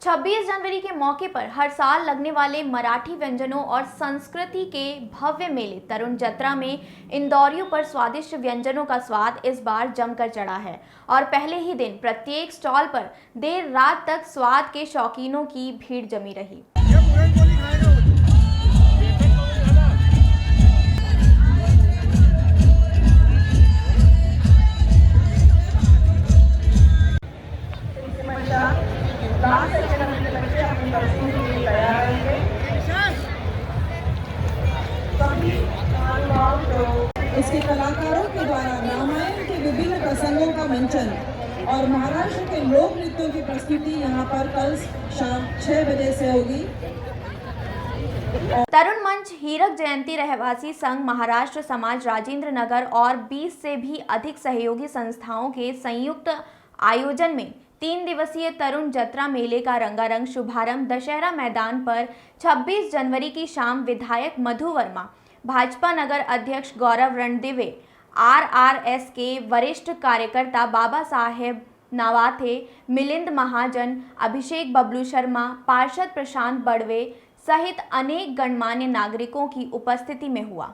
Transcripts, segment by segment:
26 जनवरी के मौके पर हर साल लगने वाले मराठी व्यंजनों और संस्कृति के भव्य मेले तरुण जत्रा में इंदौरियों पर स्वादिष्ट व्यंजनों का स्वाद इस बार जमकर चढ़ा है और पहले ही दिन प्रत्येक स्टॉल पर देर रात तक स्वाद के शौकीनों की भीड़ जमी रही। इसके कलाकारों के द्वारा रामायण के विभिन्न प्रसंगों का मंचन और महाराष्ट्र के लोक नृत्यों की प्रस्तुति यहाँ पर कल शाम 6 बजे से होगी। तरुण मंच हीरक जयंती रहवासी संघ महाराष्ट्र समाज राजेंद्र नगर और 20 से भी अधिक सहयोगी संस्थाओं के संयुक्त आयोजन में 3 दिवसीय तरुण जत्रा मेले का रंगारंग शुभारंभ दशहरा मैदान पर 26 जनवरी की शाम विधायक मधु वर्मा, भाजपा नगर अध्यक्ष गौरव रणदिवे, आरआरएस के वरिष्ठ कार्यकर्ता बाबा साहेब नवाथे, मिलिंद महाजन, अभिषेक बबलू शर्मा, पार्षद प्रशांत बड़वे सहित अनेक गणमान्य नागरिकों की उपस्थिति में हुआ।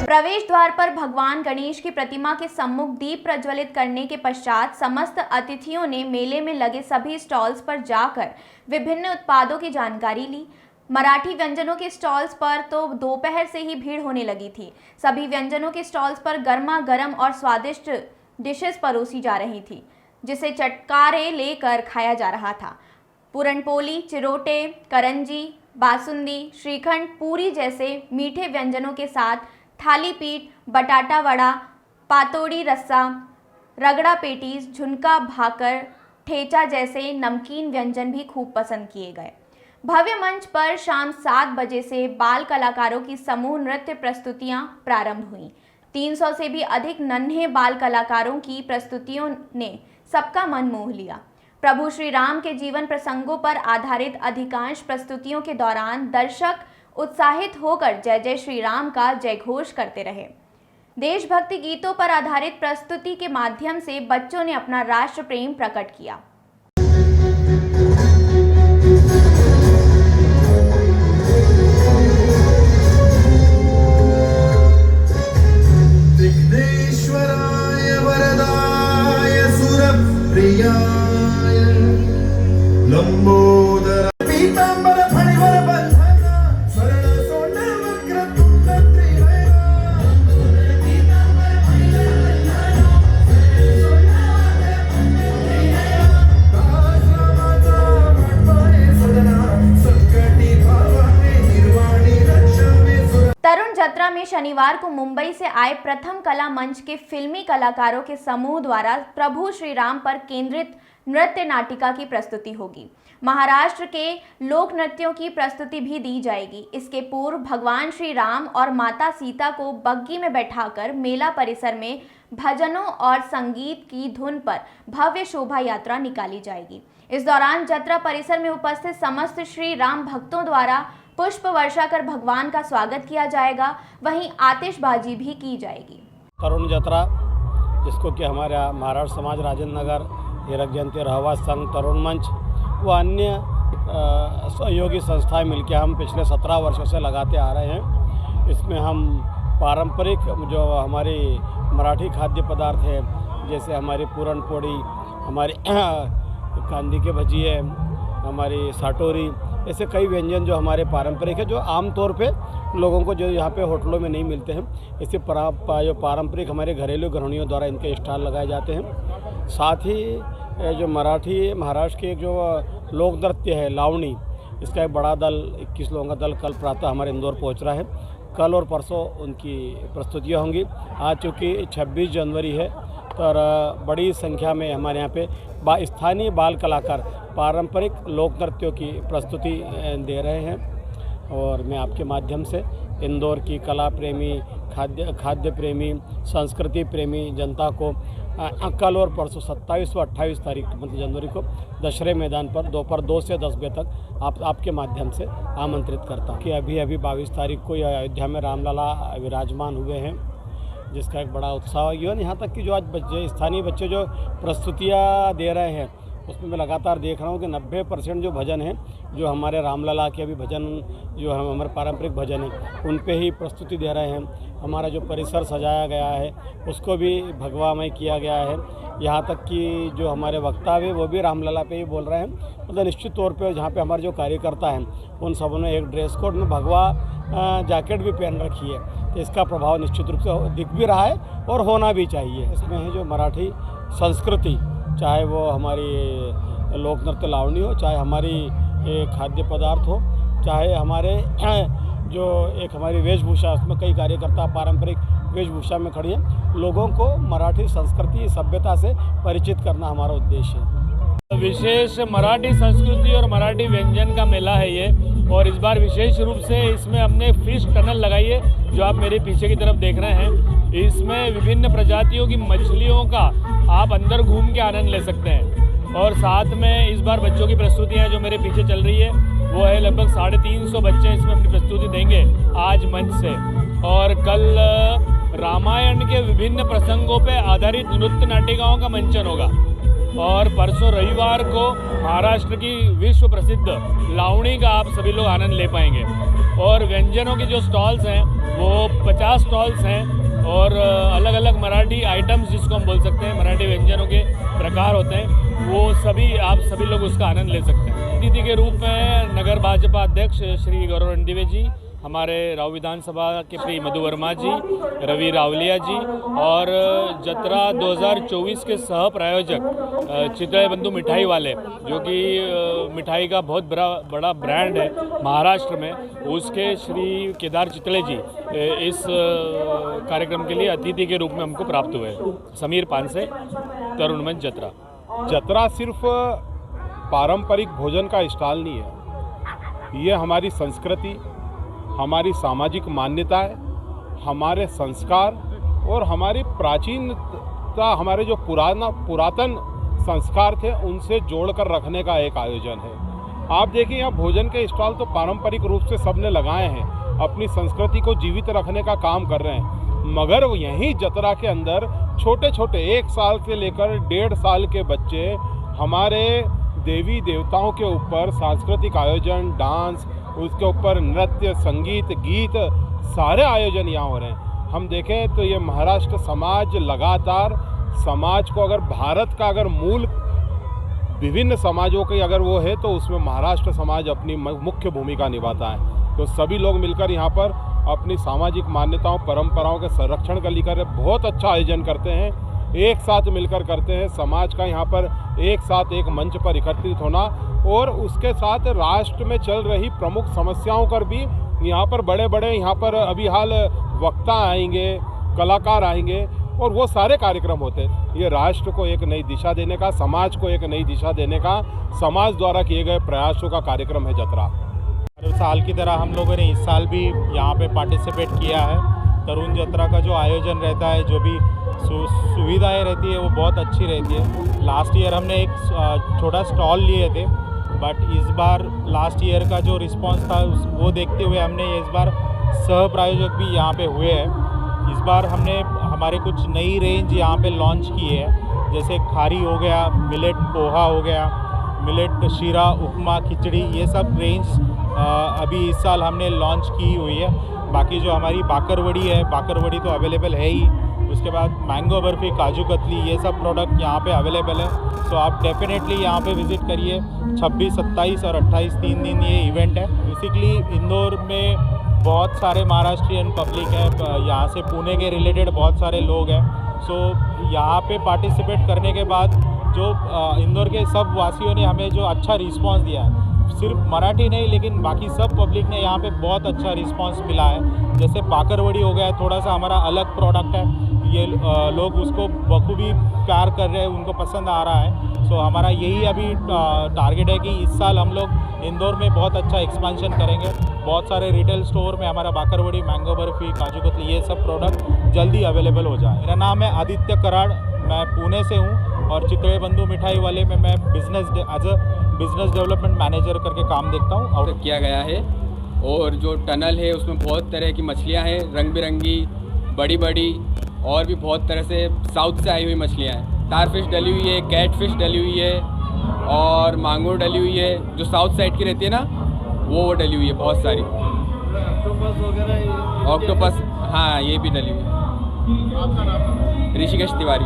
प्रवेश द्वार पर भगवान गणेश की प्रतिमा के सम्मुख दीप प्रज्वलित करने के पश्चात समस्त अतिथियों ने मेले में लगे सभी स्टॉल्स पर जाकर विभिन्न उत्पादों की जानकारी ली। मराठी व्यंजनों के स्टॉल्स पर तो दोपहर से ही भीड़ होने लगी थी। सभी व्यंजनों के स्टॉल्स पर गर्मा गर्म और स्वादिष्ट डिशेस परोसी जा रही थी, जिसे चटकारे लेकर खाया जा रहा था। पूरनपोली, चिरोटे, करंजी, बासुंदी, श्रीखंड, पूरी जैसे मीठे व्यंजनों के साथ थाली पीठ, बटाटा वड़ा, पातोड़ी रस्सा, रगड़ा पेटीज, झुनका भाकर, ठेचा जैसे नमकीन व्यंजन भी खूब पसंद किए गए। भव्य मंच पर शाम 7 बजे से बाल कलाकारों की समूह नृत्य प्रस्तुतियां प्रारंभ हुईं। 300 से भी अधिक नन्हे बाल कलाकारों की प्रस्तुतियों ने सबका मन मोह लिया। प्रभु श्री राम के जीवन प्रसंगों पर आधारित अधिकांश प्रस्तुतियों के दौरान दर्शक उत्साहित होकर जय जय श्री राम का जयघोष करते रहे। देशभक्ति गीतों पर आधारित प्रस्तुति के माध्यम से बच्चों ने अपना राष्ट्र प्रेम प्रकट किया। तरुण जत्रा में शनिवार को मुंबई से आए प्रथम कला मंच के फिल्मी कलाकारों के समूह द्वारा प्रभु श्री राम पर केंद्रित नृत्य नाटिका की प्रस्तुति होगी। महाराष्ट्र के लोक नृत्यों की प्रस्तुति भी दी जाएगी। इसके पूर्व भगवान श्री राम और माता सीता को बग्गी में बैठाकर मेला परिसर में भजनों और संगीत की धुन पर भव्य शोभा यात्रा निकाली जाएगी। इस दौरान जत्रा परिसर में उपस्थित समस्त श्री राम भक्तों द्वारा पुष्प वर्षा कर भगवान का स्वागत किया जाएगा। वहीं आतिशबाजी भी की जाएगी। तरुण जत्रा, जिसको कि हमारे महाराष्ट्र समाज राजेंद्र नगर, हीरक जयंती रहवासी संघ, तरुण मंच व अन्य सहयोगी संस्थाएं मिलकर हम पिछले 17 वर्षों से लगाते आ रहे हैं। इसमें हम पारंपरिक जो हमारी मराठी खाद्य पदार्थ है, जैसे हमारी पूरनपोड़ी, हमारी कांदी के भजिए, हमारी साटोरी, ऐसे कई व्यंजन जो हमारे पारंपरिक है, जो आमतौर पे लोगों को जो यहाँ पे होटलों में नहीं मिलते हैं। इससे जो पारंपरिक हमारे घरेलू गृहिणियों द्वारा इनके स्टॉल लगाए जाते हैं। साथ ही जो मराठी महाराष्ट्र के जो लोक नृत्य है लावणी, इसका एक बड़ा दल 21 लोगों का दल कल प्रातः हमारे इंदौर पहुँच रहा है। कल और परसों उनकी प्रस्तुतियाँ होंगी। आज चूँकि 26 जनवरी है, और बड़ी संख्या में हमारे यहाँ पे स्थानीय बाल कलाकार पारंपरिक लोक नृत्यों की प्रस्तुति दे रहे हैं। और मैं आपके माध्यम से इंदौर की कला प्रेमी, खाद्य प्रेमी, संस्कृति प्रेमी जनता को कल और परसों 27 व 28 तारीख मतलब जनवरी को दशहरे मैदान पर दोपहर 2 से 10 बजे तक आपके माध्यम से आमंत्रित करता हूँ कि अभी 22 तारीख को अयोध्या में रामलला विराजमान हुए हैं, जिसका एक बड़ा उत्साह है। यहाँ तक कि जो आज स्थानीय बच्चे जो प्रस्तुतियाँ दे रहे हैं उसमें मैं लगातार देख रहा हूँ कि 90% जो भजन हैं जो हमारे रामलला के अभी भजन जो हमारे पारंपरिक भजन हैं उन पे ही प्रस्तुति दे रहे हैं। हमारा जो परिसर सजाया गया है उसको भी भगवामय किया गया है। यहाँ तक कि जो हमारे वक्ता है वो भी रामलला पे ही बोल रहे हैं। मतलब निश्चित तौर पे जहाँ पे हमारे जो कार्यकर्ता हैं उन सबों ने एक ड्रेस कोड में भगवा जैकेट भी पहन रखी है, तो इसका प्रभाव निश्चित रूप से दिख भी रहा है और होना भी चाहिए। इसमें है जो मराठी संस्कृति, चाहे वो हमारी लोक नृत्य लावणी हो, चाहे हमारी खाद्य पदार्थ हो, चाहे हमारे जो एक हमारी वेशभूषा, उसमें कई कार्यकर्ता पारंपरिक वेशभूषा में खड़ी हैं। लोगों को मराठी संस्कृति सभ्यता से परिचित करना हमारा उद्देश्य है। विशेष मराठी संस्कृति और मराठी व्यंजन का मेला है ये, और इस बार विशेष रूप से इसमें हमने फिश टनल लगाई है जो आप मेरे पीछे की तरफ देख रहे हैं। इसमें विभिन्न प्रजातियों की मछलियों का आप अंदर घूम के आनंद ले सकते हैं। और साथ में इस बार बच्चों की प्रस्तुतियाँ जो मेरे पीछे चल रही है वो है लगभग 350 बच्चे इसमें अपनी प्रस्तुति देंगे आज मंच से। और कल रामायण के विभिन्न प्रसंगों पे आधारित नृत्य नाटिकाओं का मंचन होगा। और परसों रविवार को महाराष्ट्र की विश्व प्रसिद्ध लावणी का आप सभी लोग आनंद ले पाएंगे। और व्यंजनों के जो स्टॉल्स हैं वो 50 स्टॉल्स हैं, और अलग अलग मराठी आइटम्स जिसको हम बोल सकते हैं, मराठी व्यंजनों के प्रकार होते हैं, वो सभी आप सभी लोग उसका आनंद ले सकते हैं। अतिथि के रूप में नगर भाजपा अध्यक्ष श्री गौरव रणदिवे जी, हमारे राव विधानसभा के श्री मधु वर्मा जी, रवि रावलिया जी, और जतरा 2024 के सह प्रायोजक चितळे बंधु मिठाई वाले, जो कि मिठाई का बहुत बड़ा ब्रांड है महाराष्ट्र में, उसके श्री केदार चितळे जी इस कार्यक्रम के लिए अतिथि के रूप में हमको प्राप्त हुए। समीर पानसे, तरुण मंच, जतरा। जतरा सिर्फ पारंपरिक भोजन का स्टॉल नहीं है, ये हमारी संस्कृति, हमारी सामाजिक मान्यताएं, हमारे संस्कार और हमारी प्राचीनता, हमारे जो पुरातन संस्कार थे उनसे जोड़कर रखने का एक आयोजन है। आप देखिए यहाँ भोजन के स्टॉल तो पारंपरिक रूप से सबने लगाए हैं, अपनी संस्कृति को जीवित रखने का काम कर रहे हैं, मगर यहीं जतरा के अंदर छोटे छोटे 1 साल से लेकर 1.5 साल के बच्चे हमारे देवी देवताओं के ऊपर सांस्कृतिक आयोजन, डांस, उसके ऊपर नृत्य, संगीत, गीत, सारे आयोजन यहाँ हो रहे हैं। हम देखें तो ये महाराष्ट्र समाज लगातार समाज को, अगर भारत का अगर मूल विभिन्न समाजों की अगर वो है तो उसमें महाराष्ट्र समाज अपनी मुख्य भूमिका निभाता है। तो सभी लोग मिलकर यहाँ पर अपनी सामाजिक मान्यताओं, परंपराओं के संरक्षण का लेकर बहुत अच्छा आयोजन करते हैं, एक साथ मिलकर करते हैं। समाज का यहाँ पर एक साथ एक मंच पर एकत्रित होना, और उसके साथ राष्ट्र में चल रही प्रमुख समस्याओं पर भी यहाँ पर बड़े बड़े यहाँ पर अभी हाल वक्ता आएंगे, कलाकार आएंगे, और वो सारे कार्यक्रम होते हैं। ये राष्ट्र को एक नई दिशा देने का, समाज को एक नई दिशा देने का समाज द्वारा किए गए प्रयासों का कार्यक्रम है जतरा। हर साल की तरह हम लोगों ने इस साल भी यहाँ पे पार्टिसिपेट किया है। तरुण जतरा का जो आयोजन रहता है, जो भी सुविधाएं रहती है वो बहुत अच्छी रहती है। लास्ट ईयर हमने एक छोटा स्टॉल लिए थे, बट इस बार लास्ट ईयर का जो रिस्पांस था वो देखते हुए हमने इस बार सह प्रायोजक भी यहाँ पे हुए हैं। इस बार हमने हमारे कुछ नई रेंज यहाँ पे लॉन्च की है, जैसे खारी हो गया, मिलेट पोहा हो गया, मिलेट शीरा, उपमा, खिचड़ी, ये सब रेंज अभी इस साल हमने लॉन्च की हुई है। बाकी जो हमारी बाकरवड़ी है, बाकरवड़ी तो अवेलेबल है ही, उसके बाद मैंगो बर्फ़ी, काजू कतली, ये सब प्रोडक्ट यहाँ पे अवेलेबल है। तो आप डेफिनेटली यहाँ पे विज़िट करिए। 26, 27 और 28 3 दिन ये इवेंट है। बेसिकली इंदौर में बहुत सारे महाराष्ट्रियन पब्लिक है, यहाँ से पुणे के रिलेटेड बहुत सारे लोग हैं। सो यहाँ पे पार्टिसिपेट करने के बाद जो इंदौर के सब वासियों ने हमें जो अच्छा रिस्पांस दिया है, सिर्फ मराठी नहीं लेकिन बाकी सब पब्लिक ने यहाँ पे बहुत अच्छा रिस्पांस मिला है। जैसे बाकरवड़ी हो गया, थोड़ा सा हमारा अलग प्रोडक्ट है, ये लोग उसको बखूबी प्यार कर रहे हैं, उनको पसंद आ रहा है। सो हमारा यही अभी टारगेट है कि इस साल हम लोग इंदौर में बहुत अच्छा एक्सपेंशन करेंगे। बहुत सारे रिटेल स्टोर में हमारा बाकरवड़ी, मैंगो बर्फ़ी, काजू कतली ये सब प्रोडक्ट जल्दी अवेलेबल हो जाए। मेरा नाम है आदित्य कराड़, मैं पुणे से हूँ और चितळे बंधु मिठाई वाले में मैं as a business development manager करके काम देखता हूँ। और किया गया है और जो टनल है उसमें बहुत तरह की मछलियाँ हैं, रंग बिरंगी, बड़ी बड़ी, और भी बहुत तरह से साउथ से आई हुई मछलियाँ हैं। तार फिश डली हुई है, कैट फिश डली हुई है और मांगूर डली हुई है, जो साउथ साइड की रहती है ना वो डली हुई है बहुत सारी। ऑक्टोपस, हाँ ये भी डली हुई है। ऋषिकेश तिवारी।